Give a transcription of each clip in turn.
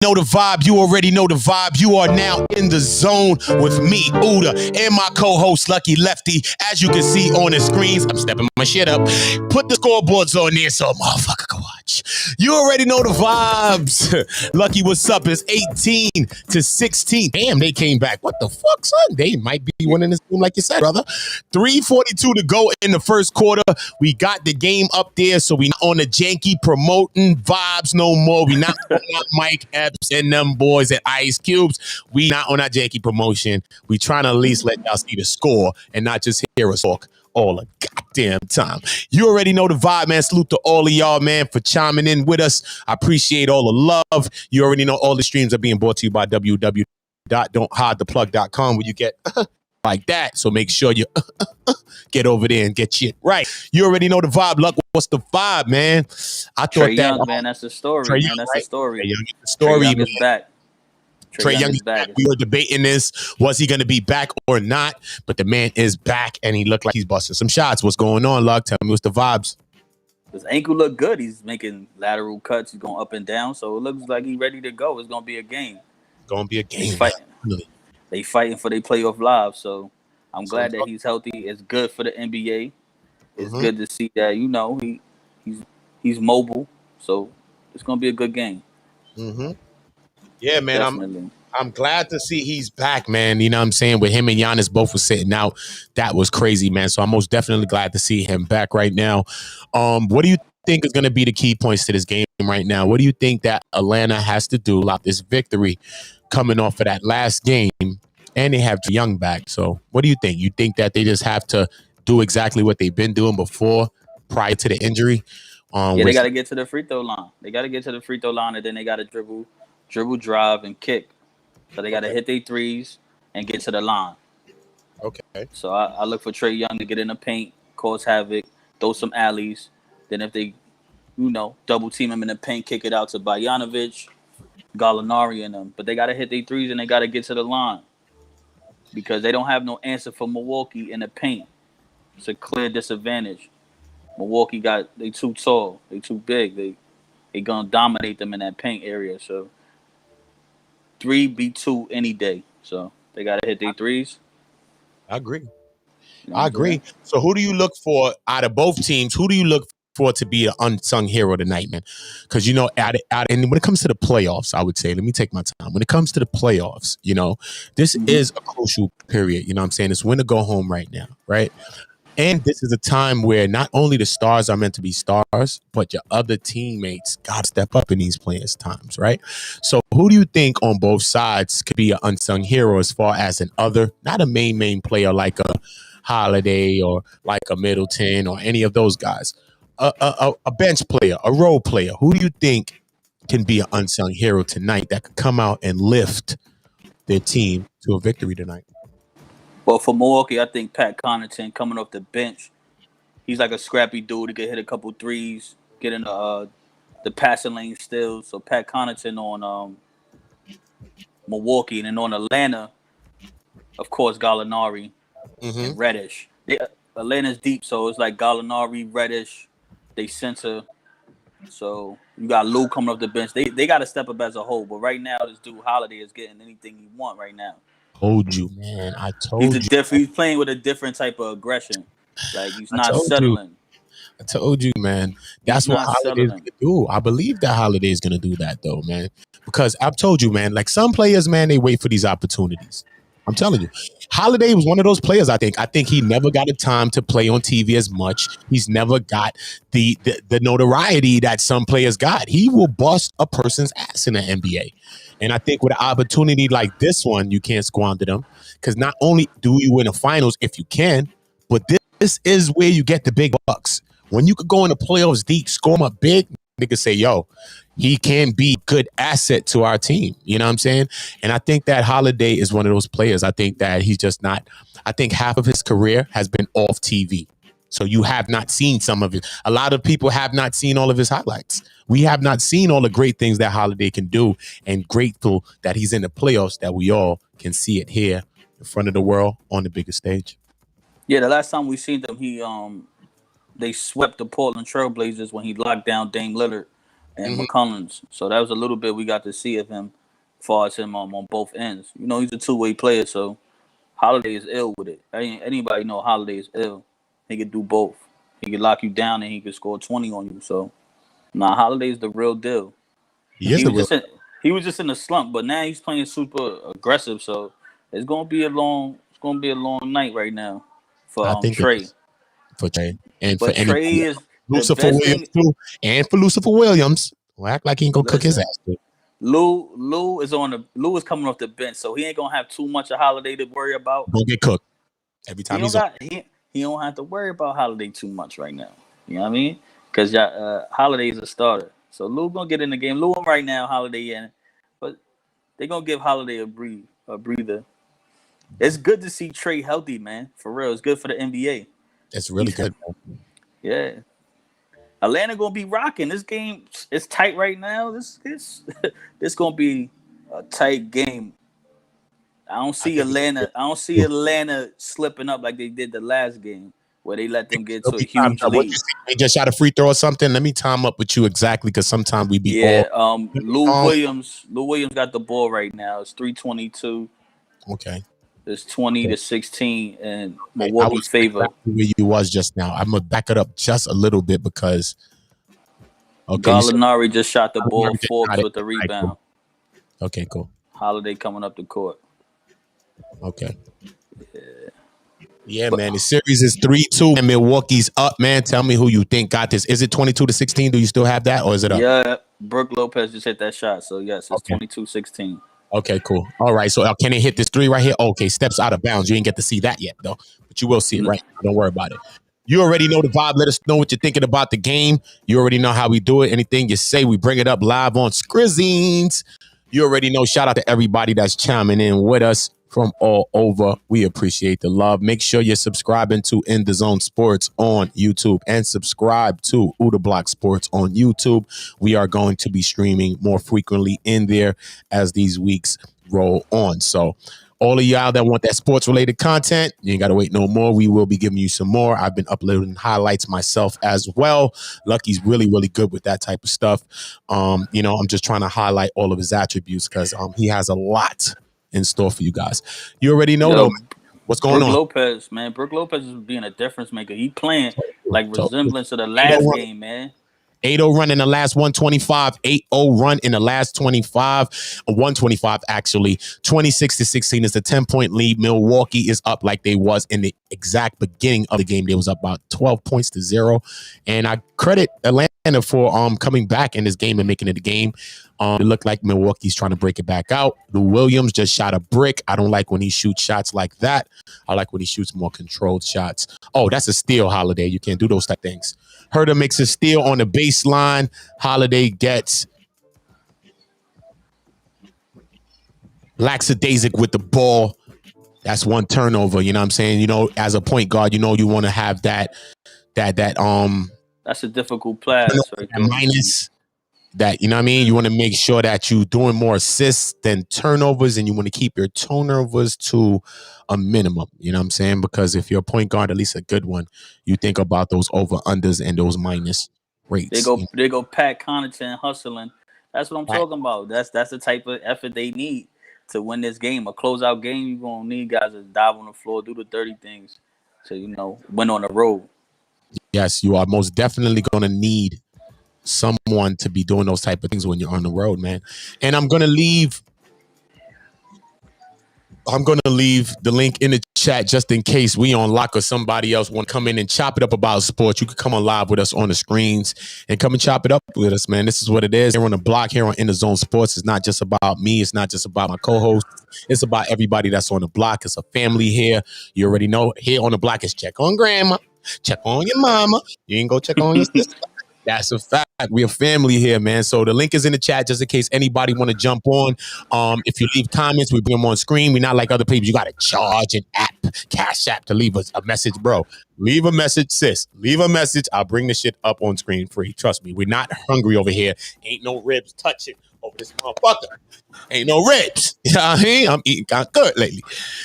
Know the vibe. You already know the vibe. You are now in the zone with me, Uda, and my co-host, Lucky Lefty. As you can see on the screens, I'm stepping my shit up. Put the scoreboards on there so a motherfucker can watch. You already know the vibes. Lucky, what's up? It's 18-16. Damn, they came back. What the fuck, son? They might be winning this game like you said, brother. 3:42 to go in the first quarter. We got the game up there, so we not on the janky promoting vibes no more. We not on that Mike Epps and them boys at Ice Cubes. We not on that janky promotion. We trying to at least let y'all see the score and not just hear us talk all the goddamn time. You already know the vibe, man. Salute to all of y'all, man, for chiming in with us. I appreciate all the love. You already know all the streams are being brought to you by www.don'thidtheplug.com, where you get like that. So make sure you get over there and get shit right. You already know the vibe. Luck, what's the vibe, man? I thought Trey Young, man, that's the story. Trey man, Young, that's right? the story. Trey Young is the story, Trey Young man. is back. Trey Young is back. We were debating this. Was he going to be back or not? But the man is back, and he looked like he's busting some shots. What's going on, Luck? Tell me what's the vibes. His ankle looked good. He's making lateral cuts. He's going up and down. So it looks like he's ready to go. It's going to be a game. Going to be a game. They fighting for their playoff lives. So I'm glad that he's healthy. It's good for the NBA. It's good to see that, he's mobile. So it's going to be a good game. Yeah, man. Definitely. I'm glad to see he's back, man. You know what I'm saying? With him and Giannis both were sitting out. That was crazy, man. So I'm most definitely glad to see him back right now. What do you think is going to be the key points to this game right now? What do you think that Atlanta has to do about this victory coming off of that last game? And they have Young back. So what do you think? You think that they just have to do exactly what they've been doing before, prior to the injury? They got to get to the free throw line. They got to get to the free throw line, and then they got to dribble, drive, and kick. So they got to hit their threes and get to the line. Okay. So I look for Trey Young to get in the paint, cause havoc, throw some alleys. Then if they, double team him in the paint, kick it out to Bogdanovic, Gallinari, and them. But they got to hit their threes and they got to get to the line because they don't have no answer for Milwaukee in the paint. It's a clear disadvantage. Milwaukee they too tall, they too big. They gonna dominate them in that paint area. So 3v2 any day. So they gotta hit their threes. I agree. I agree. So who do you look for out of both teams? Who do you look for to be an unsung hero tonight, man? Because and when it comes to the playoffs, I would say, let me take my time. When it comes to the playoffs, this is a crucial period. You know what I'm saying? It's win or go home right now, right? And this is a time where not only the stars are meant to be stars, but your other teammates got to step up in these players' times, right? So who do you think on both sides could be an unsung hero as far as not a main player like a Holiday or like a Middleton or any of those guys, a bench player, a role player? Who do you think can be an unsung hero tonight that could come out and lift their team to a victory tonight? Well, for Milwaukee, I think Pat Connaughton coming off the bench. He's like a scrappy dude. He can hit a couple threes, get in the passing lane still. So Pat Connaughton on Milwaukee, and then on Atlanta, of course, Gallinari and Reddish. Atlanta's deep, so it's like Gallinari, Reddish, they center. So you got Lou coming off the bench. They got to step up as a whole. But right now, this dude Holiday is getting anything he want right now. Told you, man. I told you. He's playing with a different type of aggression. Like he's not settling. I told you, man. That's what Holiday's gonna do. I believe that Holiday's gonna do that, though, man. Because I've told you, man. Like some players, man, they wait for these opportunities. I'm telling you, Holiday was one of those players. I think he never got a time to play on TV as much. He's never got the notoriety that some players got. He will bust a person's ass in the NBA. And I think with an opportunity like this one, you can't squander them. Because not only do you win the finals if you can, but this is where you get the big bucks. When you could go in the playoffs deep, score them up big, niggas say, yo, he can be a good asset to our team. You know what I'm saying? And I think that Holiday is one of those players. I think that he's just not. I think half of his career has been off TV. So you have not seen some of it. A lot of people have not seen all of his highlights. We have not seen all the great things that Holiday can do, and grateful that he's in the playoffs, that we all can see it here in front of the world on the biggest stage. Yeah, the last time we seen them, they swept the Portland Trailblazers when he locked down Dame Lillard and McCollins. So that was a little bit we got to see of him, as far as him on both ends. You know, he's a two-way player, so Holiday is ill with it. Anybody know Holiday is ill. He could do both. He could lock you down and he could score 20 on you. So, Holiday's the real deal. He was just in a slump, but now he's playing super aggressive. So it's gonna be a long night right now for Trey. For Trey and but for Trey is Lucifer Williams too, and for Lucifer Williams. Well, act like he ain't gonna cook his ass. Lou is coming off the bench, so he ain't gonna have too much of Holiday to worry about. Don't get cooked every time he don't have to worry about Holiday too much right now. You know what I mean? Because Holiday is a starter, so Lou gonna get in the game. Lou right now, Holiday in, but they gonna give Holiday a breather. It's good to see Trey healthy, man. For real, it's good for the NBA. It's really good. Yeah. Atlanta gonna be rocking. This game is tight right now. This gonna be a tight game. I don't see Atlanta slipping up like they did the last game where they let them get to a huge lead. They just shot a free throw or something. Let me time up with you exactly, because sometimes we be Lou Williams got the ball right now. It's 3:22. Okay. It's 20-16 in Milwaukee's favor. Where you was just now. I'm gonna back it up just a little bit because Gallinari just shot the ball. Forbes with the rebound. Okay, cool. Holiday coming up the court. Okay. Yeah, man. The series is 3-2 and Milwaukee's up, man. Tell me who you think got this. Is it 22-16? Do you still have that, or is it up? Yeah, Brook Lopez just hit that shot. So yes, it's 22-16. Okay, cool. All right. So can they hit this three right here? Okay, steps out of bounds. You ain't get to see that yet, though. But you will see it, right? Don't worry about it. You already know the vibe. Let us know what you're thinking about the game. You already know how we do it. Anything you say, we bring it up live on Scrizzines. You already know. Shout out to everybody that's chiming in with us from all over. We appreciate the love. Make sure you're subscribing to In the Zone Sports on YouTube and subscribe to OotaBlokkSports on YouTube. We are going to be streaming more frequently in there as these weeks roll on. So all of y'all that want that sports related content, you ain't got to wait no more. We will be giving you some more. I've been uploading highlights myself as well. Lucky's really, really good with that type of stuff. I'm just trying to highlight all of his attributes because he has a lot in store for you guys. You already know though, what's going on. Brook Lopez is being a difference maker. He playing like resemblance of the last game, man. 8-0 run in the last 125. 8-0 run in the last 25. 125 actually. 26-16 is the 10-point lead. Milwaukee is up like they was in the exact beginning of the game. They was up about 12 points to 0. And I credit Atlanta for coming back in this game and making it a game. It looked like Milwaukee's trying to break it back out. Lou Williams just shot a brick. I don't like when he shoots shots like that. I like when he shoots more controlled shots. Oh, that's a steal, Holiday. You can't do those type things. Herder makes a steal on the baseline. Holiday gets lackadaisic with the ball. That's one turnover. You know what I'm saying? You know, as a point guard, you want to have that. That's a difficult pass. Minus that, you know what I mean? You want to make sure that you're doing more assists than turnovers, and you want to keep your turnovers to a minimum. You know what I'm saying? Because if you're a point guard, at least a good one, you think about those over-unders and those minus rates. They go Pat Connaughton hustling. That's what I'm talking about. That's the type of effort they need to win this game. A closeout game, you're going to need guys to dive on the floor, do the dirty things to, win on the road. Yes, you are most definitely going to need someone to be doing those type of things when you're on the road, man. And I'm going to leave the link in the chat just in case we on lock or somebody else want to come in and chop it up about sports. You can come on live with us on the screens and come and chop it up with us, man. This is what it is. Here on the block, here on In the Zone Sports. It's not just about me. It's not just about my co-host. It's about everybody that's on the block. It's a family here. You already know. Here on the block is check on grandma, check on your mama. You ain't go check on your sister. That's a fact. We're a family here, man. So the link is in the chat just in case anybody want to jump on. If you leave comments, we bring them on screen. We're not like other people. You got to charge an app, Cash App to leave us a message, bro. Leave a message, sis. Leave a message. I'll bring the shit up on screen free. Trust me. We're not hungry over here. Ain't no ribs touching over this motherfucker. Ain't no ribs. You know what I mean? I'm eating kind of good lately.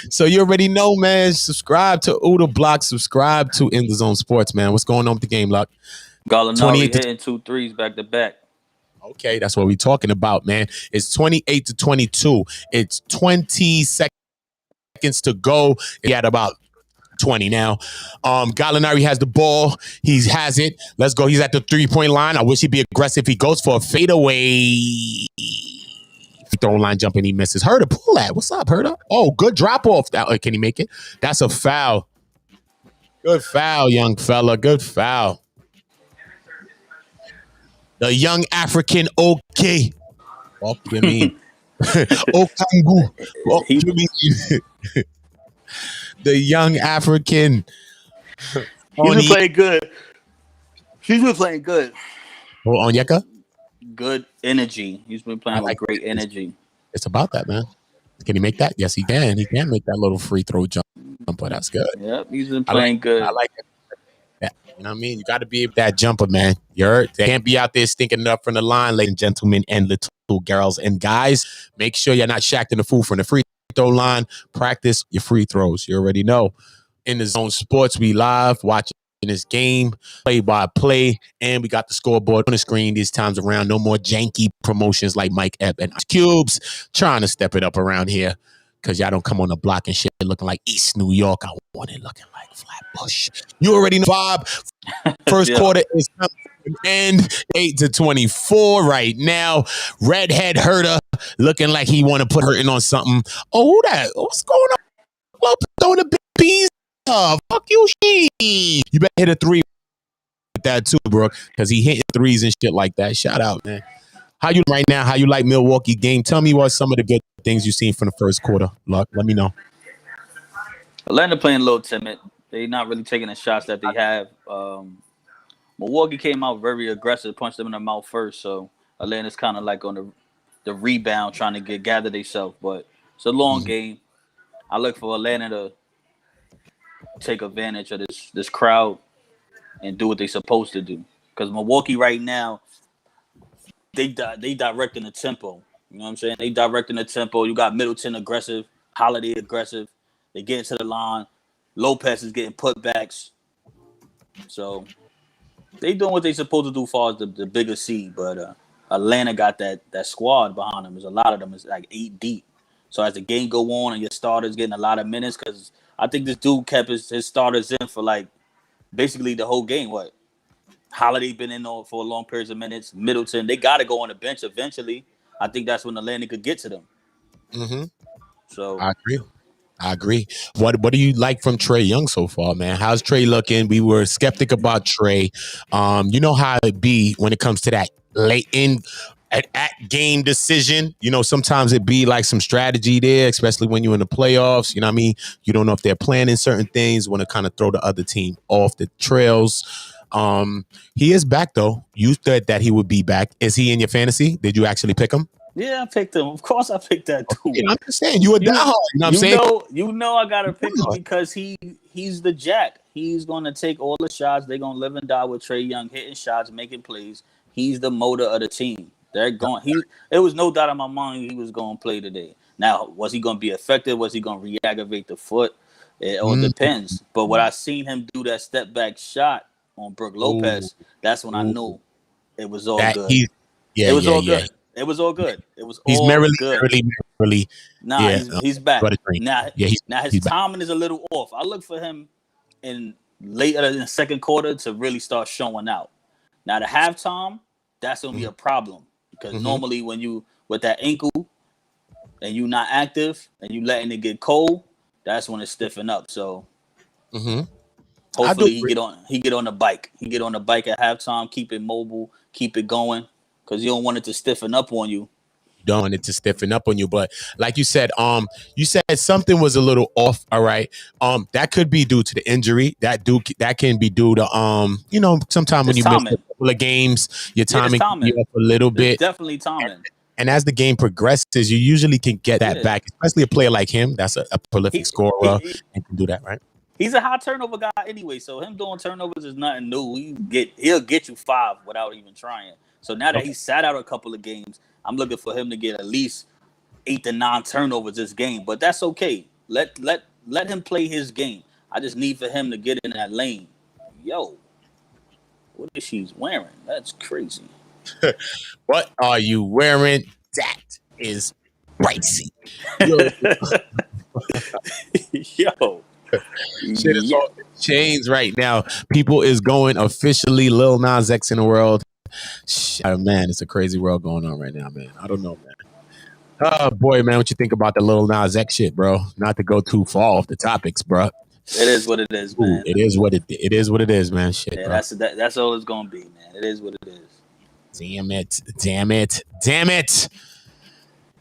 So you already know, man. Subscribe to OotaBlock. Subscribe to In the Zone Sports, man. What's going on with the game, Luck? Gallinari hitting 2 threes back to back. Okay, that's what we're talking about, man. It's 28-22. It's 20 seconds to go. He had about 20 now. Gallinari has the ball. He has it. Let's go. He's at the 3-point line. I wish he'd be aggressive. He goes for a fadeaway. Throw line jump and he misses. Herder, pull that. What's up, Herder? Oh, good drop off. Can he make it? That's a foul. Good foul, young fella. Good foul. The young African, okay. What do you mean? Okangu. What do you mean? The young African. He's been playing good. He's been playing good. Oh, Onyeka? Good energy. He's been playing with great energy. It's about that, man. Can he make that? Yes, he can. He can make that little free throw jump. But that's good. Yep, he's been playing good. I like it. Yeah. You know what I mean? You got to be that jumper, man. You heard? They can't be out there stinking up from the line, ladies and gentlemen, and little girls and guys. Make sure you're not shacking the fool from the free throw line. Practice your free throws. You already know. In the Zone Sports, we live watching this game, play by play, and we got the scoreboard on the screen these times around. No more janky promotions like Mike Ebb and Ice Cubes. Trying to step it up around here because y'all don't come on the block and shit looking like East New York. I want it looking like Flatbush. You already know, Bob. First quarter is end 8-24 right now. Redhead Herder looking like he want to put hurting on something. Oh, who that? What's going on? Throwing the big bees. Fuck you, she. You better hit a 3 with that too, bro, because he hitting threes and shit like that. Shout out, man. How you right now? How you like Milwaukee game? Tell me what some of the good things you've seen from the first quarter. Luck, let me know. Atlanta playing a little timid. They're not really taking the shots that they have. Milwaukee came out very aggressive, punched them in the mouth first. So Atlanta's kind of like on the rebound, trying to gather themselves. But it's a long game. I look for Atlanta to take advantage of this crowd and do what they're supposed to do. Because Milwaukee right now, they directing the tempo. You know what I'm saying? They directing the tempo. You got Middleton aggressive, Holiday aggressive. They get into the line. Lopez is getting putbacks. So they doing what they supposed to do as far as the bigger seed. But Atlanta got that squad behind them. There's a lot of them. It's like 8 deep. So as the game go on and your starters getting a lot of minutes, because I think this dude kept his starters in for like basically the whole game. What? Holiday been in for a long period of minutes. Middleton, they got to go on the bench eventually. I think that's when Atlanta could get to them. Mm-hmm. So I agree. What do you like from Trae Young so far, man? How's Trae looking? We were skeptic about Trae. You know how it be when it comes to that late in at game decision. You know, sometimes it be like some strategy there, especially when you're in the playoffs. You know what I mean? You don't know if they're planning certain things, want to kind of throw the other team off the trails. He is back though. You said that he would be back. Is he in your fantasy? Did you actually pick him? Yeah, I picked him. Of course, I picked that dude. Yeah, I'm just saying you a diehard. You know what I'm saying? You know, I gotta pick him because he's the jack. He's gonna take all the shots. They're gonna live and die with Trae Young hitting shots, making plays. He's the motor of the team. They're going. It was no doubt in my mind he was gonna play today. Now, was he gonna be effective? Was he gonna re-aggravate the foot? It all depends. But what I seen him do that step back shot on Brook Lopez, that's when I knew it was all good. It was all good. It was all good. It was he's all good. Merrily. Nah, he's back. Now his he's timing is a little off. I look for him in later in the second quarter to really start showing out. Now the halftime, that's gonna be a problem because normally when you with that ankle and you not active and you letting it get cold, that's when it's stiffen up. So hopefully he get on the bike. He get on the bike at halftime, keep it mobile, keep it going. Because you don't want it to stiffen up on you. You don't want it to stiffen up on you. But like you said something was a little off. All right. That could be due to the injury. That can be due to you know, sometimes when you miss a couple of games, your timing can be off a little bit. It's definitely timing. And as the game progresses, you usually can get that back, especially a player like him. That's a prolific scorer and can do that, right? He's a high turnover guy anyway, so him doing turnovers is nothing new. He'll get you 5 without even trying. So now that he sat out a couple of games, I'm looking for him to get at least 8 to 9 turnovers this game. But that's okay. Let him play his game. I just need for him to get in that lane. Yo, what is she wearing? That's crazy. What are you wearing? That is pricey. Yo, Yo. shit is Yeah. off the chains right now. People is going officially Lil Nas X in the world. Man, it's a crazy world going on right now, man. I don't know, man. Oh boy, man, what you think about the Lil Nas X shit, bro? Not to go too far off the topics, bro. It is what it is, man. Ooh, it is what it is, man. Shit, Yeah, bro. that's all it's gonna be, man. It is what it is. Damn it.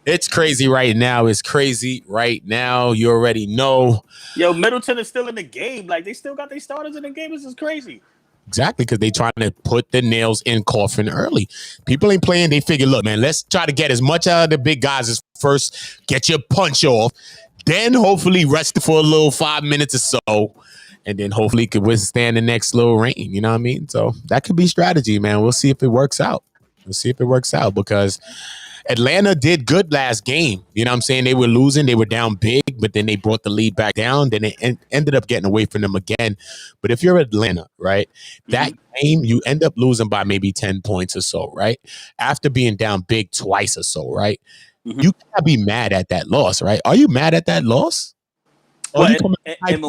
It's crazy right now. It's crazy right now. You already know. Yo, Middleton is still in the game. Like, they still got their starters in the game. This is crazy. Exactly, because they trying to put the nails in coffin early. People ain't playing. They figure, look, man, let's try to get as much out of the big guys as first. Get your punch off. Then hopefully rest for a little 5 minutes or so. And then hopefully could withstand the next little rain. You know what I mean? So that could be strategy, man. We'll see if it works out. Because Atlanta did good last game. You know what I'm saying? They were losing. They were down big, but then they brought the lead back down. Then it ended up getting away from them again. But if you're Atlanta, right, that game, you end up losing by maybe 10 points or so, right? After being down big twice or so, right? You can't be mad at that loss, right? Are you mad at that loss? Well, in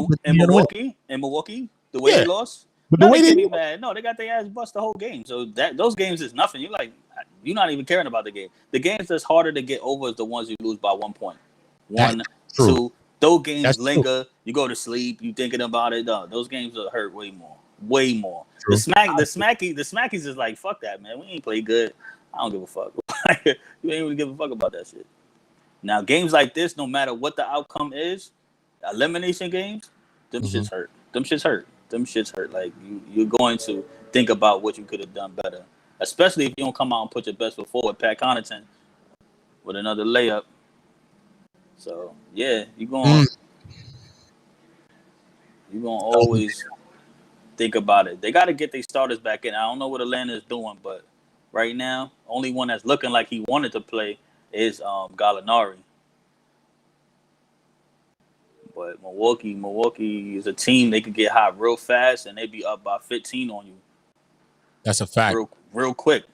Milwaukee, the way they lost? But the way they be mad. No, they got their ass bust the whole game. So those games is nothing. You're not even caring about the game. The games that's harder to get over is the ones you lose by 1 point. One, two. Those games linger. You go to sleep. You thinking about it. No, those games will hurt way more. Way more. True. The smackies is like, fuck that, man. We ain't play good. I don't give a fuck. You ain't really give a fuck about that shit. Now, games like this, no matter what the outcome is, elimination games, them shits hurt. Them shits hurt. Like, you're going to think about what you could have done better. Especially if you don't come out and put your best foot forward. Pat Connaughton with another layup. So, yeah, you're going to always think about it. They got to get their starters back in. I don't know what Atlanta is doing, but right now, only one that's looking like he wanted to play is Gallinari. But Milwaukee is a team, they could get hot real fast, and they be up by 15 on you. That's a fact. Real quick.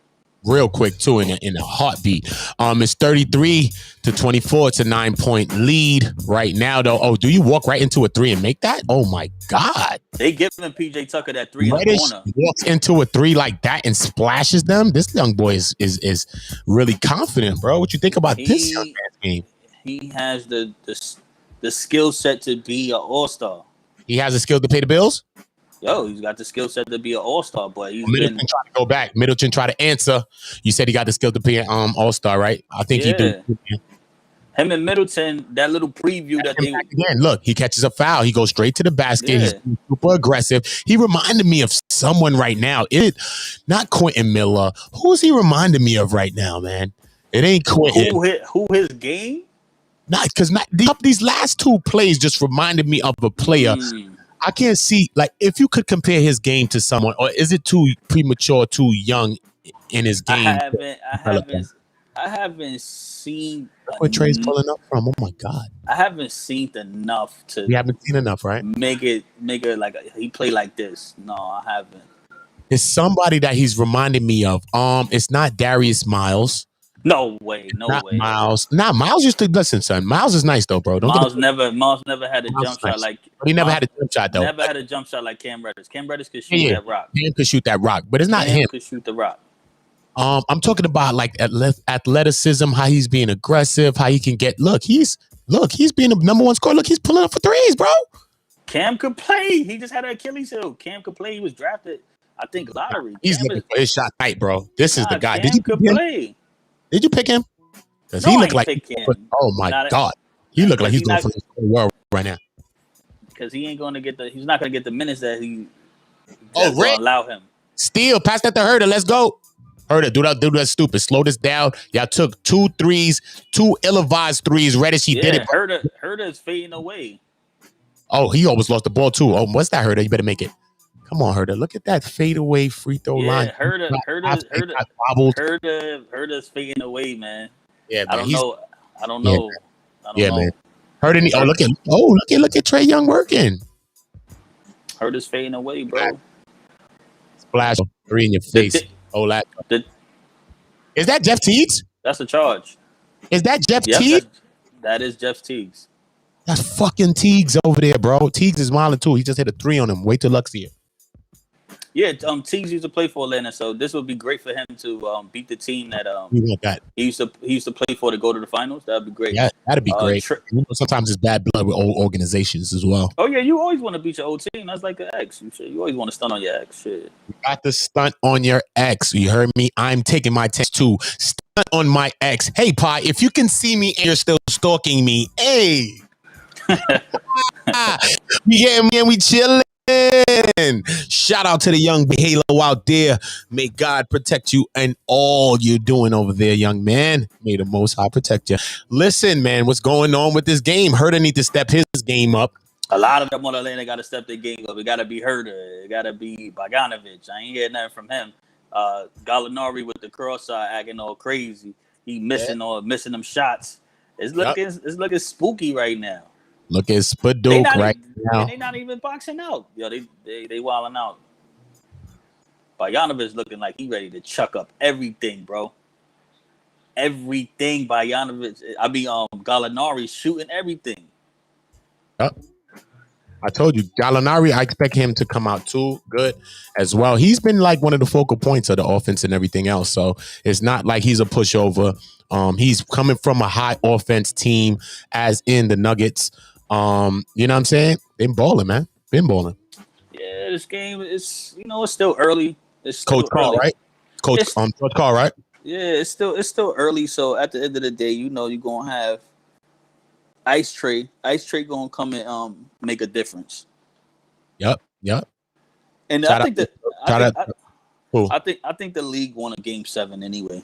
Real quick, too, in a heartbeat. It's 33-24. It's a 9-point lead right now, though. Oh, do you walk right into a three and make that? Oh, my God. They giving P.J. Tucker that three in the corner. Walks into a three like that and splashes them. This young boy is really confident, bro. What you think about this young man's game? He has the skill set to be an all-star. He has the skill to pay the bills? Yo, he's got the skill set to be an all-star, but Middleton tried to go back. Middleton tried to answer. You said he got the skill to be an all-star, right? I think he do. Him and Middleton, that little preview that they again. Look, he catches a foul. He goes straight to the basket. Yeah. He's super aggressive. He reminded me of someone right now. Not Quentin Miller. Who is he reminding me of right now, man? It ain't Quentin. Who his game? Not because these last two plays just reminded me of a player. I can't see, like, if you could compare his game to someone, or is it too premature, too young in his game? I haven't seen. That's where Trey's pulling up from. Oh my God! I haven't seen enough to. You haven't seen enough, right? Make it like he play like this. No, I haven't. It's somebody that he's reminding me of. It's not Darius Miles. No way. Miles. Nah, Miles used to listen, son. Miles is nice though, bro. Miles never had a jump shot like. But he never had a jump shot though. Never had a jump shot like Cam Reddish. Cam Reddish could shoot that rock. Cam could shoot that rock, but it's not him. Could shoot the rock. I'm talking about like athleticism, how he's being aggressive, how he can get. Look, he's being the number one scorer. Look, he's pulling up for threes, bro. Cam could play. He just had an Achilles heel. Cam could play. He was drafted, I think, lottery. He's looking for his shot tight, bro. This is the guy. Cam could play. Did you pick him? Because he looked like, oh my God, he looked like he's going for the world right now. Because he ain't going to get he's not going to get the minutes that he. Allow him. Steal, pass that to Herder. Let's go. Herder, do that stupid. Slow this down. Y'all took 2 threes, 2 ill-advised threes. Reddish, he did it. Herder is fading away. Oh, he almost lost the ball too. Oh, what's that, Herder? You better make it. Come on, Herder. Look at that fadeaway free throw line. Herder's fading away, man. Yeah, man. I don't know. Man. Herder. Look at Trae Young working. Herder's fading away, bro. Splash 3 in your face. Is that Jeff Teagues? That's a charge. Is that Jeff Yep, Teagues? that is Jeff Teagues. That's fucking Teagues over there, bro. Teagues is smiling too. He just hit a 3 on him. Wait till Luck's here. Yeah, Teagues used to play for Atlanta, so this would be great for him to beat the team that We want that. he used to play for to go to the finals. That'd be great. Yeah, that'd be great. Sometimes it's bad blood with old organizations as well. Oh yeah, you always want to beat your old team. That's like an ex. You always want to stunt on your ex. Shit. You got to stunt on your ex. You heard me? I'm taking my test too. Stunt on my ex. Hey, Pi, if you can see me and you're still stalking me, hey. We getting me and we chilling. Shout out to the young Halo out there. May God protect you and all you're doing over there, young man. May the Most High protect you. Listen, man, what's going on with this game? Herder need to step his game up. A lot of them on Atlanta got to step their game up. It got to be Herder. It got to be Bogdanovich. I ain't hearing nothing from him. Gallinari with the cross-eye acting all crazy. He missing them shots. It's looking spooky right now. Look at Spadook right now. They not even boxing out. Yo, they wilding out. Bogdanovich looking like he ready to chuck up everything, bro. Everything. Gallinari shooting everything. Yep. I told you, Gallinari, I expect him to come out too good as well. He's been like one of the focal points of the offense and everything else. So it's not like he's a pushover. He's coming from a high offense team, as in the Nuggets. You know what I'm saying? Been balling, man. Been balling. Yeah, this game is, it's still early. It's still Coach Carl, right? Coach Carl, right? Yeah, it's still early. So at the end of the day, you're gonna have Ice Tray. Ice Tray gonna come and make a difference. Yep. And I think the league won a game 7 anyway.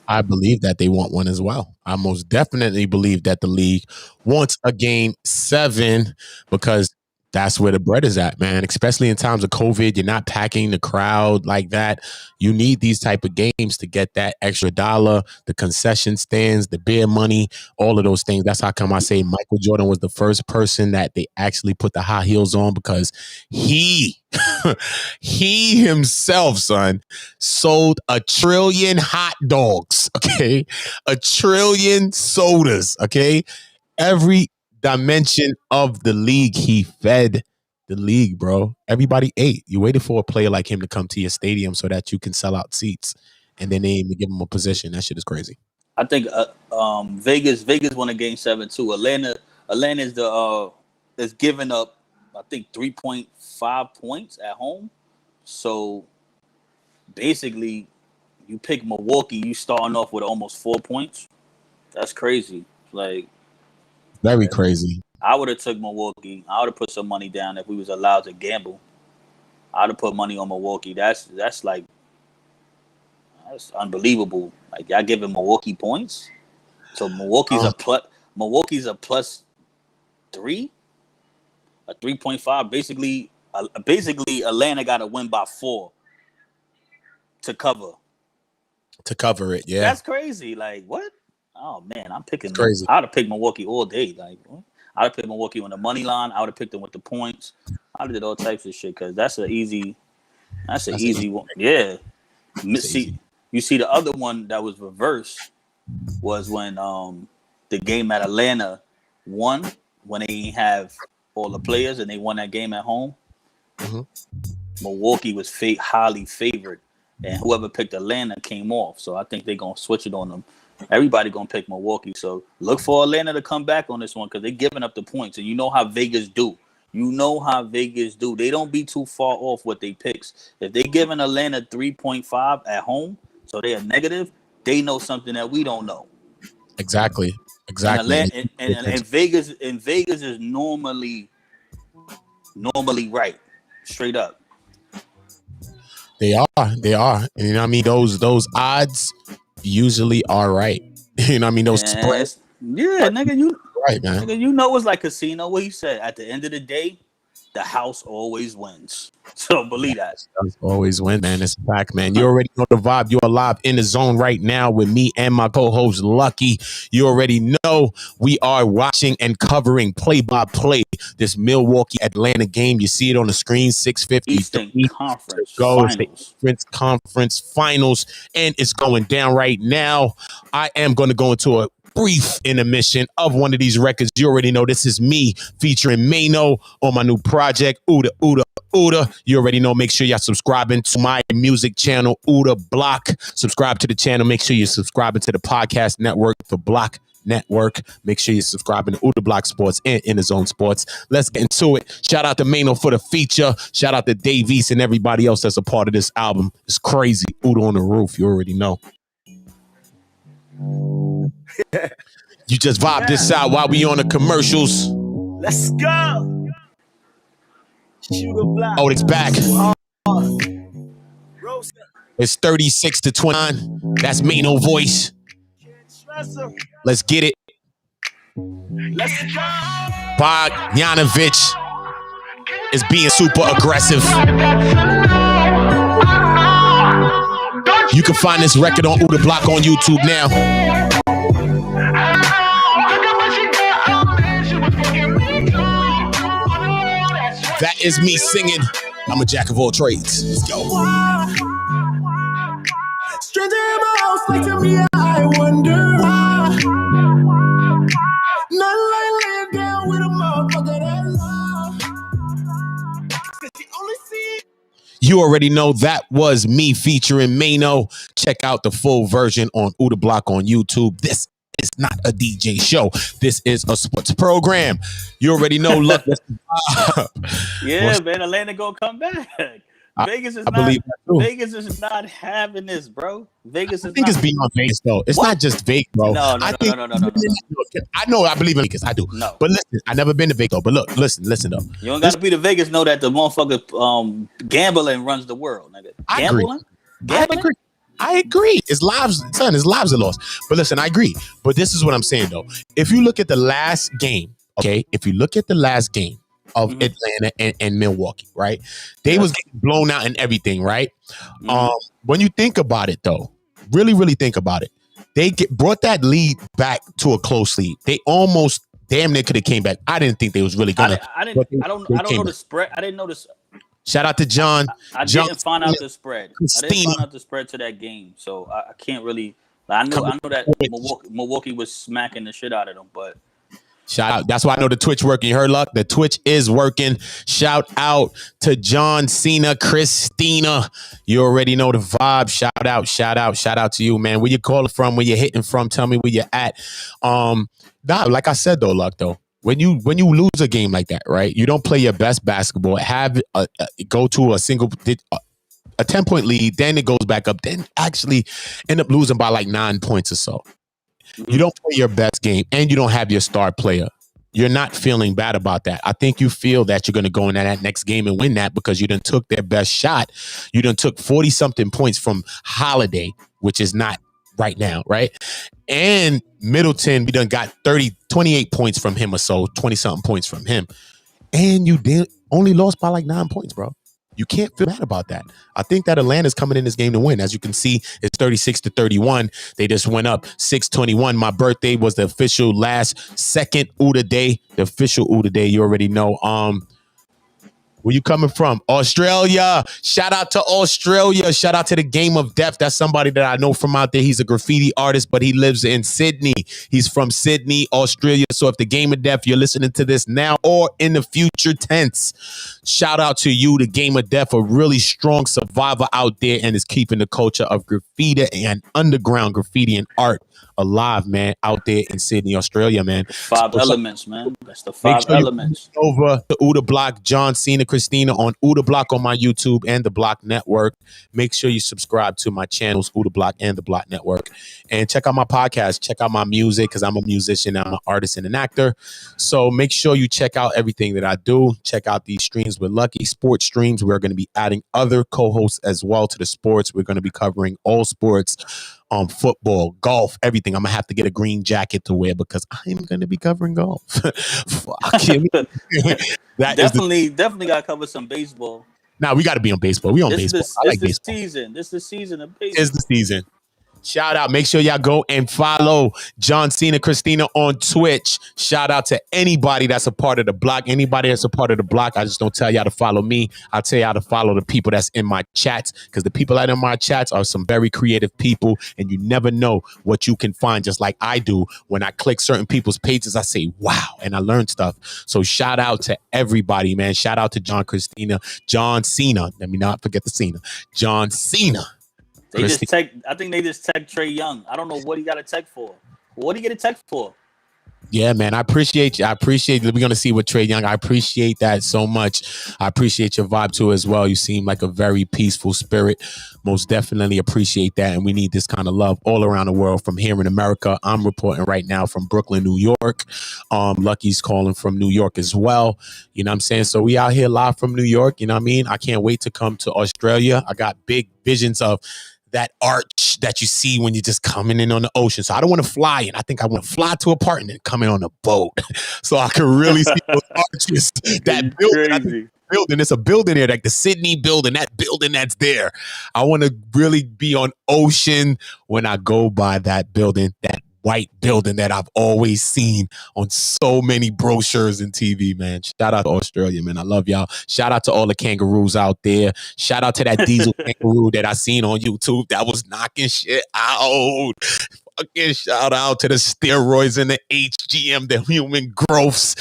I believe that they want one as well. I most definitely believe that the league wants a game 7 because that's where the bread is at, man. Especially in times of COVID, you're not packing the crowd like that. You need these type of games to get that extra dollar, the concession stands, the beer money, all of those things. That's how come I say Michael Jordan was the first person that they actually put the high heels on, because he himself, son, sold 1 trillion hot dogs, okay? 1 trillion sodas, okay? Every dimension of the league, he fed the league, bro. Everybody ate. You waited for a player like him to come to your stadium so that you can sell out seats, and then they even give him a position. That shit is crazy. I think Vegas won a game 7 too. Atlanta is giving up, I think, 3.5 points at home. So basically, you pick Milwaukee, you starting off with almost 4 points. That's crazy. Like, very crazy. I would have took Milwaukee. I would have put some money down if we was allowed to gamble. I would have put money on Milwaukee. That's unbelievable. Like, y'all giving Milwaukee points. So Milwaukee's a +3, a 3.5. Basically, Atlanta got to win by 4 to cover. To cover it, yeah. That's crazy. Like, what? Oh man, I'm picking. Crazy. I'd have picked Milwaukee all day. Like, I'd have picked Milwaukee on the money line. I would have picked them with the points. I'd have did all types of shit because that's an easy one. Yeah. You see, the other one that was reversed was when the game at Atlanta won, when they didn't have all the players and they won that game at home. Mm-hmm. Milwaukee was highly favored, and whoever picked Atlanta came off. So I think they're gonna switch it on them. Everybody gonna pick Milwaukee. So look for Atlanta to come back on this one because they're giving up the points, and you know how Vegas do. They don't be too far off what they picks. If they giving Atlanta 3.5 at home, so they are negative, they know something that we don't know. Exactly. And Vegas is normally right, straight up. They are. And you know what I mean? Those odds usually are right. You know what I mean? Those spreads. Yeah, nigga, right, man. Nigga, you know it's like casino. What he said, at the end of the day, the house always wins. So believe that. Always win, man. It's a fact, man. You already know the vibe. You're live in the zone right now with me and my co-host Lucky. You already know we are watching and covering play-by-play this Milwaukee Atlanta game. You see it on the screen, 6:50 Eastern Conference Finals. Conference Finals, and it's going down right now. I am going to go into a brief intermission of one of these records. You already know this is me featuring Mano on my new project, Oota. You already know. Make sure y'all subscribing to my music channel, OotaBlock. Subscribe to the channel. Make sure you're subscribing to the podcast network, the Block Network. Make sure you're subscribing to OotaBlokkSports and In the Zone Sports. Let's get into it. Shout out to Mano for the feature. Shout out to Dave East and everybody else that's a part of this album. It's crazy. Oota on the roof. You already know. You just vibe this out while we on the commercials. Let's go. Oh, it's back. It's 36-29. That's Mano voice. Let's get it. Bogdanovic is being super aggressive. You can find this record on OotaBlock on YouTube now. That is me singing. I'm a jack of all trades. Let's go. Stranger in my house, like to me, I wonder why. Not like laying down with a motherfucker that love. You already know that was me featuring Mano. Check out the full version on OotaBlock on YouTube. This is not a DJ show. This is a sports program. You already know. Look, yeah, man, Atlanta gonna come back. Vegas is not having this, bro. Vegas is. I think it's beyond Vegas, though. It's not just Vegas, bro. No. I know. I believe in Vegas. I do. No, but listen, I never been to Vegas, though. But look, listen, though. You don't got to be to Vegas. Know that the motherfucker gambling runs the world, nigga. Gambling. I agree. It's lives, son. It's lives are lost. But listen, I agree. But this is what I'm saying, though. If you look at the last game, okay? If you look at the last game of Atlanta and Milwaukee, right? They was getting blown out and everything, right? When you think about it, though, really think about it. They brought that lead back to a close lead. They almost damn near could have came back. I didn't think they was really gonna. I don't know the spread. I didn't know this. Shout out to John. I didn't find out the spread. I didn't find out the spread to that game, so I can't really. I know that Milwaukee was smacking the shit out of them, but shout out. That's why I know the Twitch working. You heard, Luck? The Twitch is working. Shout out to John Cena, Christina. You already know the vibe. Shout out to you, man. Where you calling from? Where you hitting from? Tell me where you're at. Like I said though, Luck though. When you lose a game like that, right? You don't play your best basketball. Go to a 10-point lead, then it goes back up. Then actually end up losing by like 9 points or so. You don't play your best game, and you don't have your star player. You're not feeling bad about that. I think you feel that you're going to go in that next game and win that because you done took their best shot. You done took 40-something points from Holiday, which is not right now, right? And Middleton, we done got 28 points from him or so, 20-something points from him. And you only lost by like 9 points, bro. You can't feel bad about that. I think that Atlanta's coming in this game to win. As you can see, it's 36-31. They just went up 6-21. My birthday was the official second Oota day. The official Oota day, you already know. Where you coming from? Australia. Shout out to Australia. Shout out to the Game of Death. That's somebody that I know from out there. He's a graffiti artist, but he lives in Sydney. He's from Sydney, Australia. So if the Game of Death, you're listening to this now or in the future tense, shout out to you, the Game of Death, a really strong survivor out there and is keeping the culture of graffiti and underground graffiti and art alive, man, out there in Sydney, Australia, man. Five elements, man. That's the five elements. Over the OotaBlock, John Cena, Christina on OotaBlock on my YouTube and the Block Network. Make sure you subscribe to my channels, OotaBlock and the Block Network. And check out my podcast. Check out my music because I'm a musician, I'm an artist and an actor. So make sure you check out everything that I do. Check out these streams with Lucky, sports streams. We're going to be adding other co-hosts as well to the sports. We're going to be covering all sports football, golf, everything. I'm gonna have to get a green jacket to wear because I'm gonna be covering golf. Fuck him. Definitely gotta cover some baseball. Nah, we gotta be on baseball. We on baseball. I like baseball. This is the season of baseball. It's the season. Shout out. Make sure y'all go and follow John Cena Christina on Twitch. Shout out to anybody that's a part of the block. Anybody that's a part of the block. I just don't tell y'all to follow me. I'll tell y'all to follow the people that's in my chats, because the people that are in my chats are some very creative people, and you never know what you can find, just like I do. When I click certain people's pages, I say, wow, and I learn stuff. So shout out to everybody, man. Shout out to John Cena. Let me not forget the Cena. John Cena. I think they just tech Trey Young. I don't know what he got a tech for. What did he get a tech for? Yeah, man, I appreciate you. We're going to see with Trey Young. I appreciate that so much. I appreciate your vibe too as well. You seem like a very peaceful spirit. Most definitely appreciate that. And we need this kind of love all around the world. From here in America, I'm reporting right now from Brooklyn, New York. Lucky's calling from New York as well. You know what I'm saying? So we out here live from New York. You know what I mean? I can't wait to come to Australia. I got big visions of that arch that you see when you're just coming in on the ocean. So I don't want to fly in. I think I want to fly to a part and then come in on a boat so I can really see those arches. That building, it's a building there, like the Sydney building, that building that's there. I want to really be on ocean when I go by that building, that white building that I've always seen on so many brochures and TV, man. Shout out to Australia, man. I love y'all. Shout out to all the kangaroos out there. Shout out to that diesel kangaroo that I seen on YouTube that was knocking shit out. Fucking shout out to the steroids and the HGM, the human growths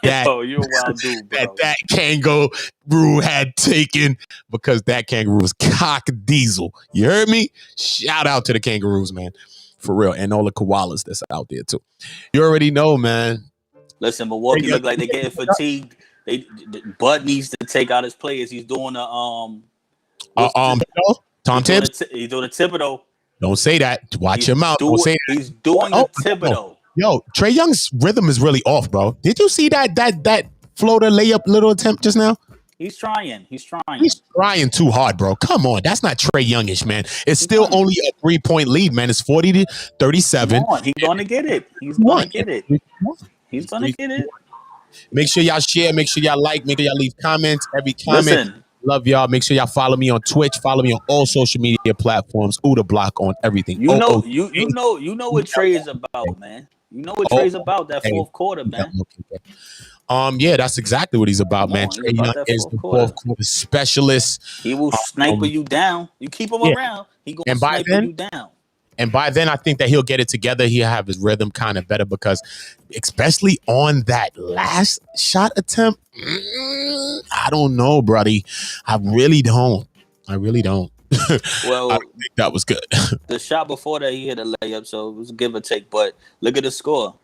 Yo, you're a wild dude, bro. that kangaroo had taken, because that kangaroo was cock diesel. You heard me? Shout out to the kangaroos, man. For real. And all the koalas that's out there too. You already know, man. Listen, Milwaukee look like they're getting fatigued. Bud needs to take out his players. He's doing Tom Tibbs. He's doing a Thibodeau. Don't say that. Watch your mouth. Don't say that. He's doing a Thibodeau. Yo, Trey Young's rhythm is really off, bro. Did you see that floater layup little attempt just now? He's trying. He's trying too hard, bro. Come on. That's not Trey Youngish, man. It's still only a 3-point lead, man. It's 40-37. He's going to get it. He's going to get it. Make sure y'all share. Make sure y'all like. Make sure y'all leave comments. Every comment. Listen. Love y'all. Make sure y'all follow me on Twitch. Follow me on all social media platforms. OotaBlock on everything. You know what Trey is about, man. You know what Trey's about, that fourth quarter, man. Yeah, that's exactly what he's about, man. Trey Young is the fourth quarter specialist. He will sniper you down. You keep him around, he gonna sniper you down. And by then, I think that he'll get it together. He'll have his rhythm kind of better, because especially on that last shot attempt, I don't know, buddy. I really don't. Well, I think that was good. The shot before that, he hit a layup, so it was a give or take. But look at the score.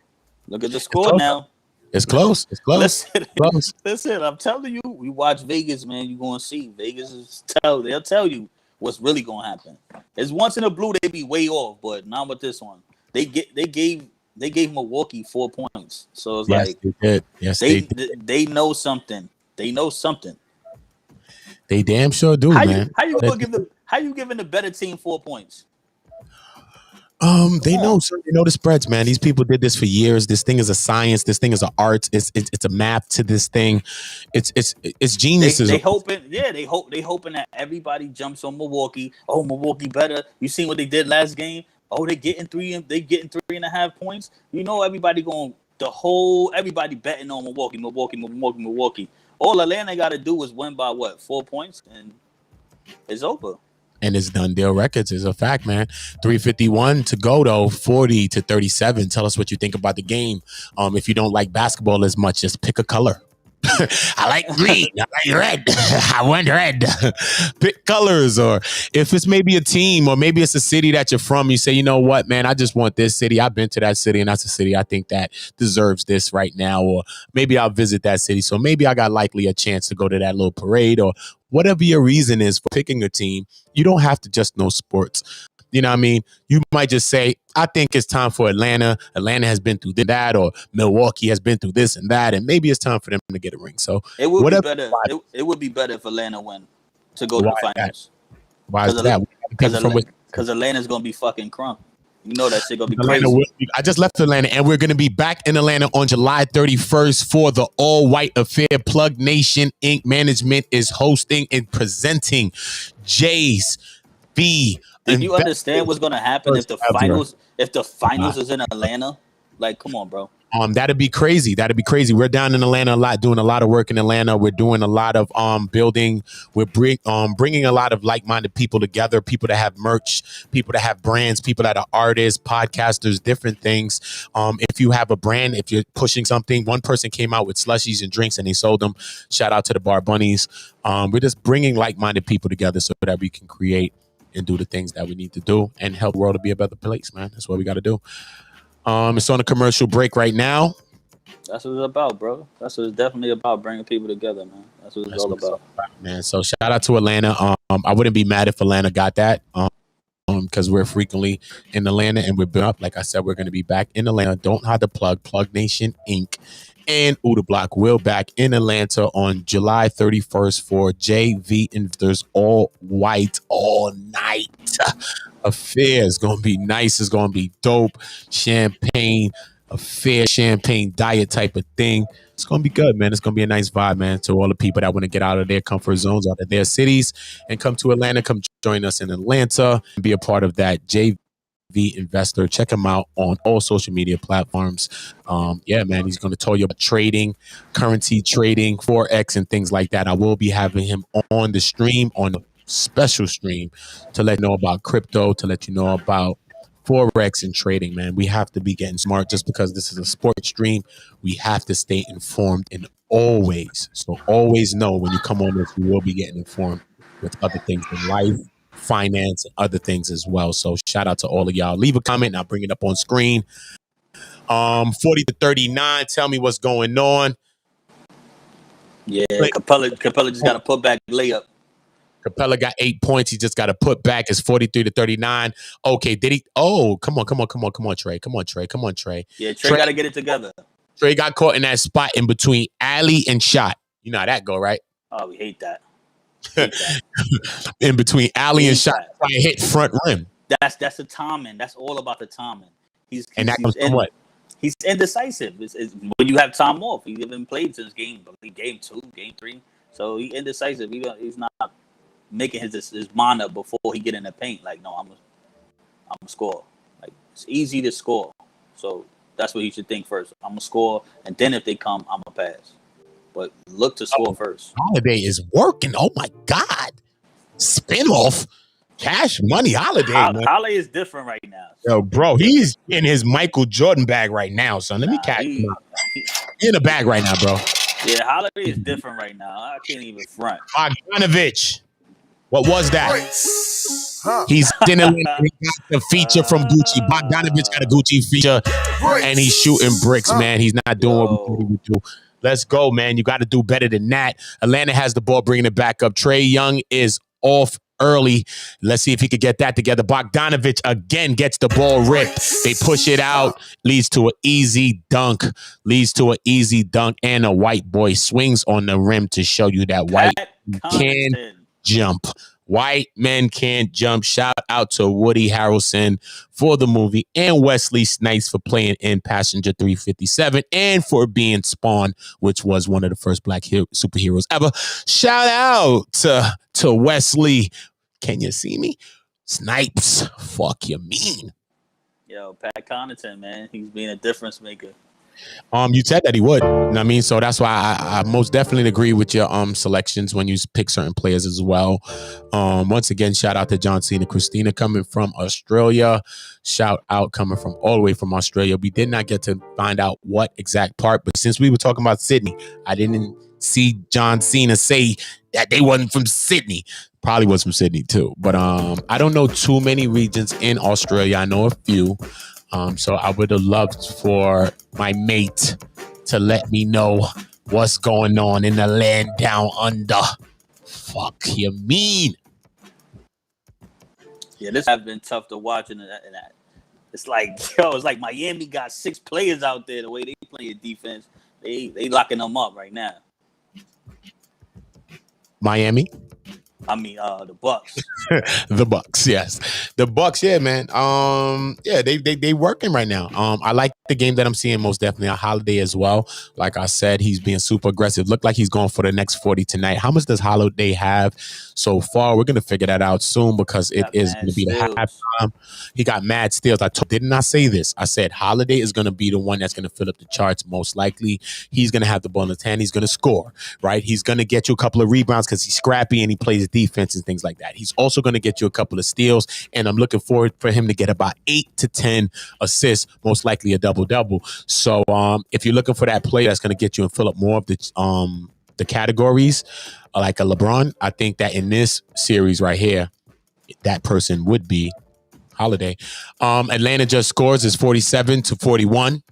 Look at the score now. It's close. Listen, I'm telling you, we watch Vegas, man. You're going to see. Vegas they'll tell you what's really going to happen. It's once in a blue, they be way off, but not with this one. They gave Milwaukee 4 points. So it's they did. Yes, they did. They know something. They know something. They damn sure do, man. How you giving the better team 4 points? They know the spreads, man. These people did this for years. This thing is a science. This thing is an art. It's a math to this thing. It's geniuses. They hoping that everybody jumps on Milwaukee. Oh, Milwaukee better. You seen what they did last game? Oh, they getting 3.5 points. You know everybody everybody betting on Milwaukee. All Atlanta got to do is win by 4 points, and it's over. And it's done deal records is a fact, man. 3:51 to go though, 40-37. Tell us what you think about the game. If you don't like basketball as much, just pick a color. I like green. I like red. I want red. Pick colors, or if it's maybe a team, or maybe it's a city that you're from, you say, you know what, man, I just want this city. I've been to that city, and that's a city I think that deserves this right now. Or maybe I'll visit that city, so maybe I got likely a chance to go to that little parade, or whatever your reason is for picking a team. You don't have to just know sports. You know what I mean? You might just say, I think it's time for Atlanta. Atlanta has been through that, or Milwaukee has been through this and that, and maybe it's time for them to get a ring. So it would be better. It would be better if Atlanta win to go to the finals. Why is that? Because Atlanta's gonna be fucking crunk. You know that shit gonna be Atlanta crazy. I just left Atlanta, and we're going to be back in Atlanta on July 31st for the all-white affair. Plug Nation Inc. Management is hosting and presenting Jay's V. Did you understand what's gonna happen if the finals is in Atlanta? Like, come on, bro. That'd be crazy. We're down in Atlanta a lot, doing a lot of work in Atlanta. We're doing a lot of building. We're bringing a lot of like-minded people together, people that have merch, people that have brands, people that are artists, podcasters, different things. If you have a brand, if you're pushing something, one person came out with slushies and drinks and they sold them. Shout out to the Bar Bunnies. We're just bringing like-minded people together so that we can create and do the things that we need to do and help the world to be a better place, man. That's what we got to do. It's on a commercial break right now. That's what it's about, bro. That's what it's definitely about, bringing people together, man. That's what it's all about, man. So shout out to Atlanta. I wouldn't be mad if Atlanta got that, because we're frequently in Atlanta and we're built up. Like I said, we're going to be back in Atlanta. Don't hide the plug. Plug Nation Inc. and OotaBlock will back in Atlanta on July 31st for JV Investors all white all night affair. It's gonna be nice. It's gonna be dope. Champagne affair, champagne diet type of thing. It's gonna be good, man. It's gonna be a nice vibe, man. To all the people that want to get out of their comfort zones, out of their cities, and come to Atlanta, come join us in Atlanta and be a part of that. JV Investor. Check him out on all social media platforms. Yeah, man, he's going to tell you about trading, currency trading, Forex, and things like that. I will be having him on the stream, on a special stream, to let you know about crypto, to let you know about Forex and trading, man. We have to be getting smart. Just because this is a sports stream, we have to stay informed, and always know when you come on this, you will be getting informed with other things in life, finance, and other things as well. So shout out to all of y'all. Leave a comment and I'll bring it up on screen. 40-39. Tell me what's going on. Yeah, Capella just got a put back layup. Capella got 8 points. He just got to put back. It's 43-39. Okay, did he? Oh, come on, Trey. Yeah, Trey got to get it together. Trey got caught in that spot in between alley and shot. You know how that go, right? Oh, we hate that. In between alley and shot, trying to hit front rim. That's the timing. That's all about the timing. He's what? He's indecisive. It's when you have time off. He hasn't played since game 2, game 3. So he's indecisive. He's not making his mind up before he get in the paint. Like, no, I'm a score. Like, it's easy to score. So that's what he should think first. I'm gonna score, and then if they come, I'm gonna pass. But look to score first. Holiday is working. Oh my God. Spinoff. Cash money Holiday. Holiday is different right now. Yo, bro, he's in his Michael Jordan bag right now, son. Let me catch him out. In a bag right now, bro. Yeah, Holiday is different right now. I can't even front. Bogdanovich. What was that? He's in a feature from Gucci. Bogdanovich got a Gucci feature, and he's shooting bricks, man. He's not doing what we thought he would do. Let's go, man. You got to do better than that. Atlanta has the ball, bringing it back up. Trae Young is off early. Let's see if he could get that together. Bogdanovich again gets the ball ripped. They push it out. Leads to an easy dunk. And a white boy swings on the rim to show you that white can jump. White men can't jump. Shout out to Woody Harrelson for the movie, and Wesley Snipes for playing in Passenger 357 and for being Spawn, which was one of the first black superheroes ever. Shout out to Wesley. Can you see me? Snipes. Fuck you mean. Yo, Pat Connaughton, man. He's being a difference maker. You said that he would. You know what I mean? So that's why I most definitely agree with your selections when you pick certain players as well. Once again, shout out to John Cena, Christina coming from Australia. Shout out coming from all the way from Australia. We did not get to find out what exact part, but since we were talking about Sydney, I didn't see John Cena say that they wasn't from Sydney. Probably was from Sydney too. But I don't know too many regions in Australia. I know a few. So I would have loved for my mate to let me know what's going on in the land down under. Fuck you mean? Yeah, this has been tough to watch. And it's like, it's like Miami got 6 players out there. The way they play defense, they locking them up right now. Miami? The Bucks. The Bucks, yes. The Bucks, yeah, man. Yeah, they working right now. I like the game that I'm seeing most definitely on Holiday as well. Like I said, he's being super aggressive. Look like he's going for the next 40 tonight. How much does Holiday have so far? We're gonna figure that out soon because it is gonna be the halftime. He got mad steals. Didn't I say this? I said Holiday is gonna be the one that's gonna fill up the charts most likely. He's gonna have the ball in his hand. He's gonna score, right? He's gonna get you a couple of rebounds because he's scrappy and he plays defense and things like that. He's also going to get you a couple of steals, and I'm looking forward for him to get about 8 to 10 assists, most likely a double-double. So if you're looking for that player that's going to get you and fill up more of the categories, like a LeBron, I think that in this series right here, that person would be Holiday. Atlanta just scores is 47-41.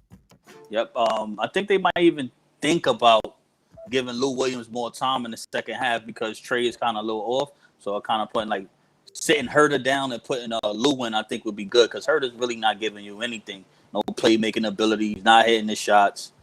Yep. I think they might even think about giving Lou Williams more time in the second half because Trey is kind of a little off. So I kind of putting like sitting Herter down and putting Lou in, I think would be good because Herter's really not giving you anything. No playmaking ability. He's not hitting the shots.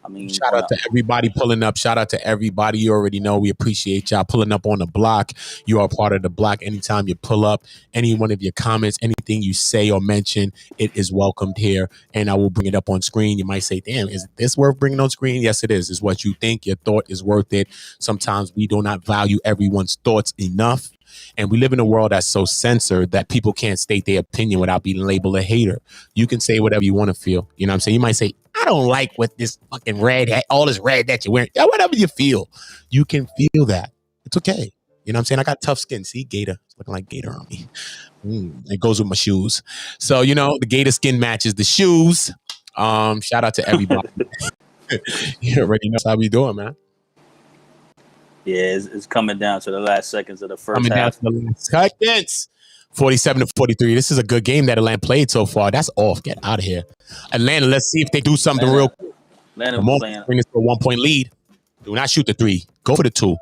I mean, shout out to everybody pulling up. Shout out to everybody. You already know we appreciate y'all pulling up on the block. You are part of the block. Anytime you pull up, any one of your comments, anything you say or mention, it is welcomed here. And I will bring it up on screen. You might say, damn, is this worth bringing on screen? Yes, it is. It's what you think. Your thought is worth it. Sometimes we do not value everyone's thoughts enough. And we live in a world that's so censored that people can't state their opinion without being labeled a hater. You can say whatever you want to feel. You know what I'm saying? You might say, I don't like what this fucking red hat, all this red that you're wearing. Yeah, whatever you feel, you can feel that. It's okay. You know what I'm saying? I got tough skin. See, Gator. It's looking like Gator on me. It goes with my shoes. So, the Gator skin matches the shoes. Shout out to everybody. You already know how we doing, man. Yeah, it's coming down to the last seconds of the first half. Down to the last seconds. 47-43. This is a good game that Atlanta played so far. That's off. Get out of here. Atlanta, let's see if they do something real quick. Come on, bring this to a 1-point lead. Do not shoot the 3. Go for the 2.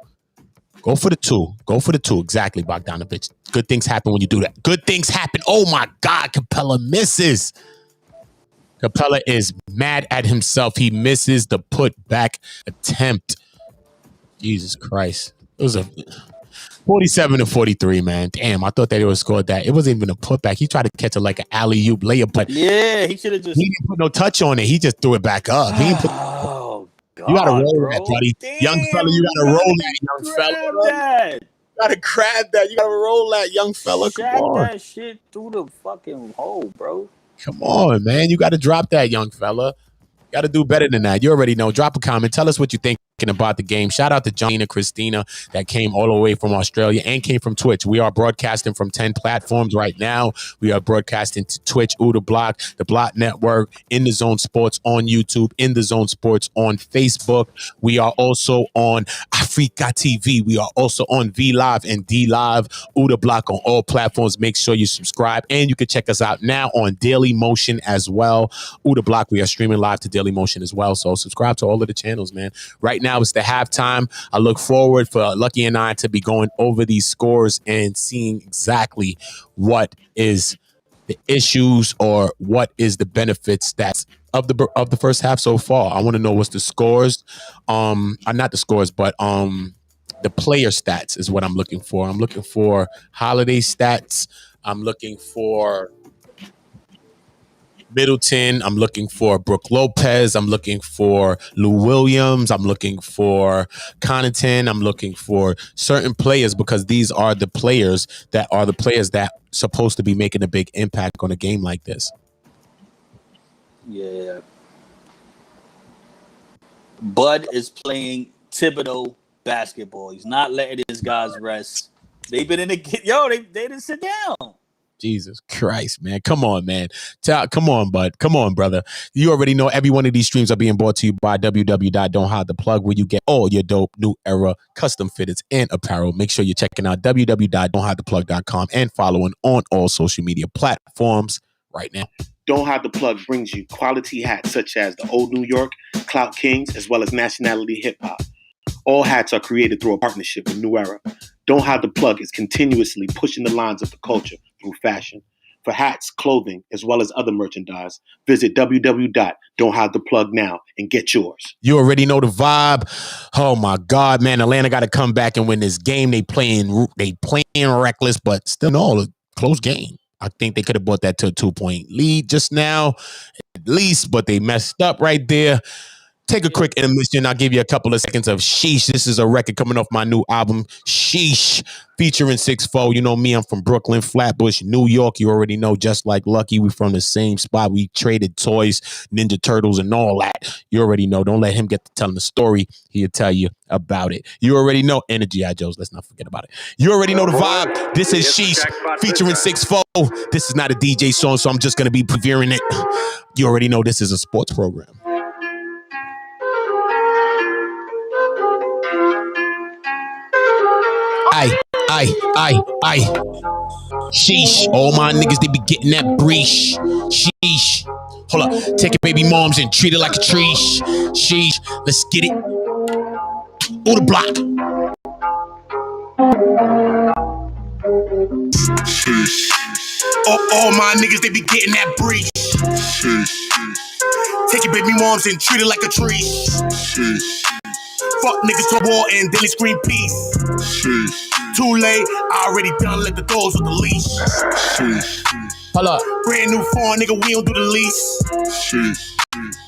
Go for the 2. Go for the 2. Exactly, Bogdanovich. Good things happen when you do that. Good things happen. Oh, my God. Capella misses. Capella is mad at himself. He misses the putback attempt. Jesus Christ. It was a 47-43, man. Damn, I thought that he would have scored that. It wasn't even a putback. He tried to catch it like an alley-oop layup, but yeah, he should have just. He didn't put no touch on it. He just threw it back up. He didn't put, God, you gotta roll that, buddy. Damn, Young fella, you gotta roll that, young fella. That. You gotta grab that. You gotta roll that, young fella. Come on. That shit through the fucking hole, bro. Come on, man. You gotta drop that, young fella. Got to do better than that. You already know. Drop a comment. Tell us what you're thinking about the game. Shout out to John and Christina that came all the way from Australia and came from Twitch. We are broadcasting from 10 platforms right now. We are broadcasting to Twitch, OotaBlock, the Block Network, In the Zone Sports on YouTube, In the Zone Sports on Facebook. We are also on Africa TV. We are also on V Live and D Live, OotaBlock on all platforms. Make sure you subscribe. And you can check us out now on Daily Motion as well. OotaBlock, we are streaming live to Daily Motion as well. So subscribe to all of the channels, man. Right now it's the halftime. I look forward for Lucky and I to be going over these scores and seeing exactly what is the issues or what is the benefits that of the first half so far. I want to know what's the scores. Not the scores, but the player stats is what I'm looking for. I'm looking for Holiday stats. I'm looking for Middleton. I'm looking for Brook Lopez. I'm looking for Lou Williams. I'm looking for Connaughton. I'm looking for certain players because these are the players that supposed to be making a big impact on a game like this. Yeah. Bud is playing Thibodeau basketball. He's not letting his guys rest. They've been in the they didn't sit down. Jesus Christ, man. Come on, man. Come on, bud. Come on, brother. You already know every one of these streams are being brought to you by www.don'thidetheplug, where you get all your dope new era custom fitteds and apparel. Make sure you're checking out www.don'thidetheplug.com and following on all social media platforms right now. Don't Hide the Plug brings you quality hats such as the Old New York, Clout Kings, as well as Nationality Hip Hop. All hats are created through a partnership with New Era. Don't Hide the Plug is continuously pushing the lines of the culture through fashion. For hats, clothing, as well as other merchandise, visit www.don'thidetheplug.now and get yours. You already know the vibe. Oh my God, man! Atlanta got to come back and win this game. They playing reckless, but still, no, a close game. I think they could have brought that to a 2-point lead just now, at least, but they messed up right there. Take a quick intermission. I'll give you a couple of seconds of Sheesh. This is a record coming off my new album, Sheesh, featuring 6'4". You know me, I'm from Brooklyn, Flatbush, New York. You already know, just like Lucky, we from the same spot. We traded toys, Ninja Turtles, and all that. You already know. Don't let him get to telling the story. He'll tell you about it. You already know. Energy, Joes. Let's not forget about it. You already know the vibe. This is Sheesh, featuring 6'4". This is not a DJ song, so I'm just going to be previewing it. You already know this is a sports program. Aye. Sheesh. All my niggas, they be getting that breesh. Sheesh. Hold up. Take your baby moms and treat it like a tree. Sheesh. Let's get it. OotaBlock. Sheesh. All my niggas, they be getting that breesh. Sheesh. Take your baby moms and treat it like a tree. Sheesh. Fuck niggas to war and then they scream peace. Sheesh. Too late, I already done let the doors with the leash. Sheesh. Hold up. Brand new phone, nigga, we don't do the lease. Sheesh.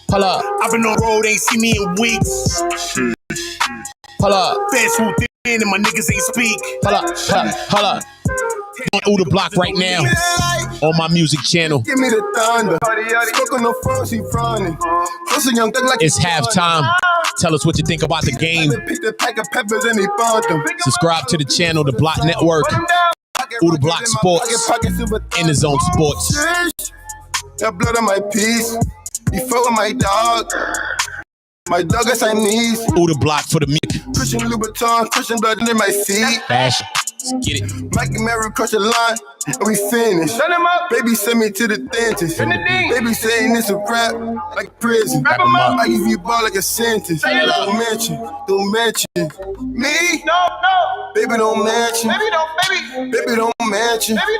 Hold up. I've been on the road, ain't seen me in weeks. Sheesh. Hold up. Feds swooped in and my niggas ain't speak. Hold up. On OotaBlock right now, on my music channel. Give me the thunder. Smoke on the phone, she frowning. It's halftime. Tell us what you think about the game. Subscribe to the channel, the Block Network, OotaBlokkSports, In the Zone Sports. That blood on my piece. You fuck with my dog. My dog is Chinese. OotaBlock for the music. Christian Louboutin, Christian blood in my seat. Fashion. Let's get it. Mike and Mary crush a line, and we finish. Shut him up. Baby send me to the dentist. Baby saying it's a rap, like prison. Wrap him up. I give you a ball like a sentence. Don't mention me. No. Baby don't mention. Baby don't mention. Baby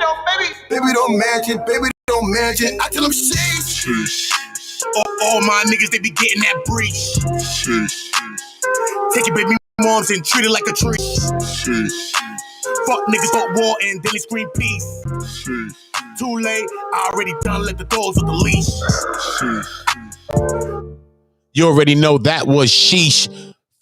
don't mention. I tell him sheesh. All my niggas, they be getting that breach. Take your baby moms and treat it like a tree. Fuck niggas, fuck war, and then they scream peace. Too late, I already done let the doors with the leash. You already know that was Sheesh,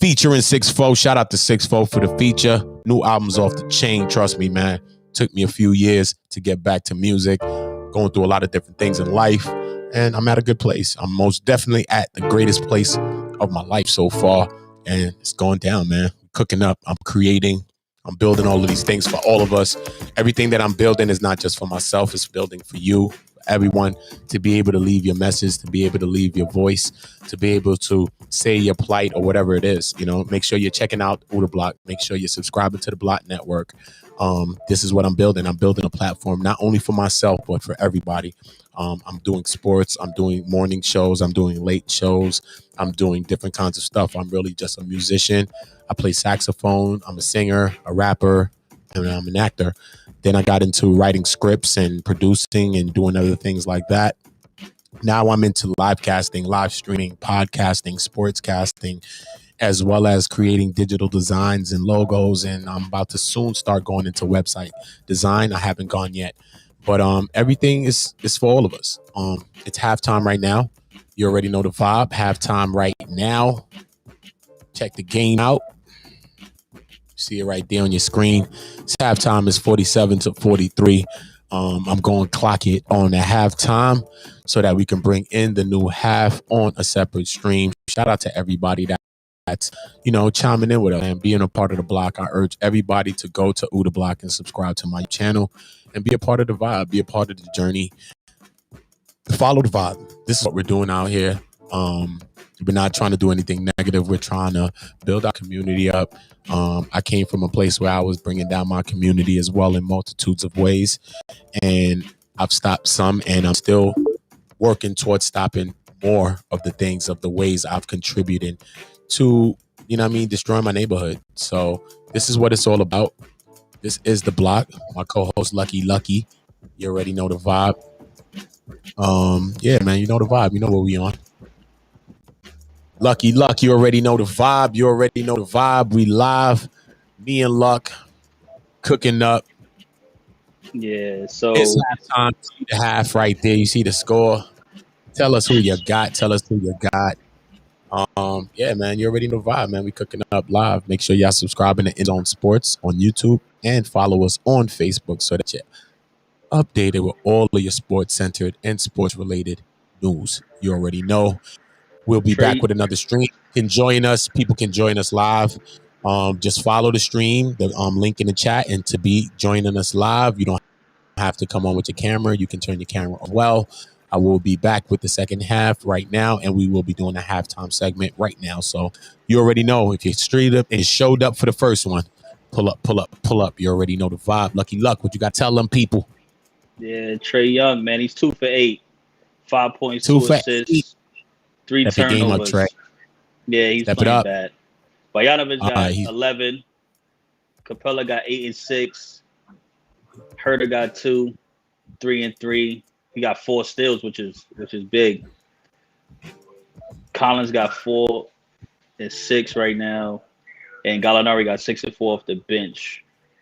featuring 6'4". Shout out to 6'4" for the feature. New album's off the chain, trust me, man. Took me a few years to get back to music. Going through a lot of different things in life. And I'm at a good place. I'm most definitely at the greatest place of my life so far. And it's going down, man. Cooking up. I'm creating. I'm building all of these things for all of us. Everything that I'm building is not just for myself. It's building for you, for everyone, to be able to leave your message, to be able to leave your voice, to be able to say your plight or whatever it is. You know, make sure you're checking out OotaBlock. Make sure you're subscribing to the Block Network. This is what I'm building. I'm building a platform not only for myself, but for everybody. I'm doing sports. I'm doing morning shows. I'm doing late shows. I'm doing different kinds of stuff. I'm really just a musician. I play saxophone. I'm a singer, a rapper, and I'm an actor. Then I got into writing scripts and producing and doing other things like that. Now I'm into live casting, live streaming, podcasting, sportscasting, as well as creating digital designs and logos. And I'm about to soon start going into website design. I haven't gone yet. But everything is for all of us. It's halftime right now. You already know the vibe. Halftime right now. Check the game out. See it right there on your screen. It's halftime is 47-43. I'm going to clock it on the halftime so that we can bring in the new half on a separate stream. Shout out to everybody that's, you know, chiming in with us and being a part of the block. I urge everybody to go to OotaBlock and subscribe to my channel and be a part of the vibe, be a part of the journey. Follow the vibe. This is what we're doing out here. We're not trying to do anything negative. We're trying to build our community up. I came from a place where I was bringing down my community as well in multitudes of ways. And I've stopped some, and I'm still working towards stopping more of the things, of the ways I've contributed to, you know what I mean, destroy my neighborhood. So this is what it's all about. This is The Block. My co-host, Lucky. You already know the vibe. Yeah, man, you know the vibe. You know what we on. Lucky Luck, you already know the vibe. You already know the vibe. We live. Me and Luck cooking up. Yeah, so It's halftime. See the half right there. You see the score. Tell us who you got. Tell us who you got. Yeah, man, you already know the vibe, man. We cooking up live. Make sure y'all subscribing to Endzone Sports on YouTube and follow us on Facebook so that you're updated with all of your sports centered and sports related news. You already know. We'll be back Trey, with another stream. You can join us. People can join us live. Just follow the stream, the link in the chat, and to be joining us live, you don't have to come on with your camera. You can turn your camera on. Well, I will be back with the second half right now, and we will be doing a halftime segment right now. So you already know if you straight up and showed up for the first one, pull up, pull up, pull up. You already know the vibe. Lucky Luck, what you got to tell them people? yeah, Trey Young, man, he's 2 for 8, 5 points, 2 2 for 8. assists, 3 Step the game up, turnovers. Trey. Yeah, he's Step it playing up. bad. Bogdanovic got He's 11. Capella got 8 and 6. Herter got 2, 3 and 3. He got 4 steals, which is big. Collins got 4 and 6 right now, and Gallinari got 6 and 4 off the bench.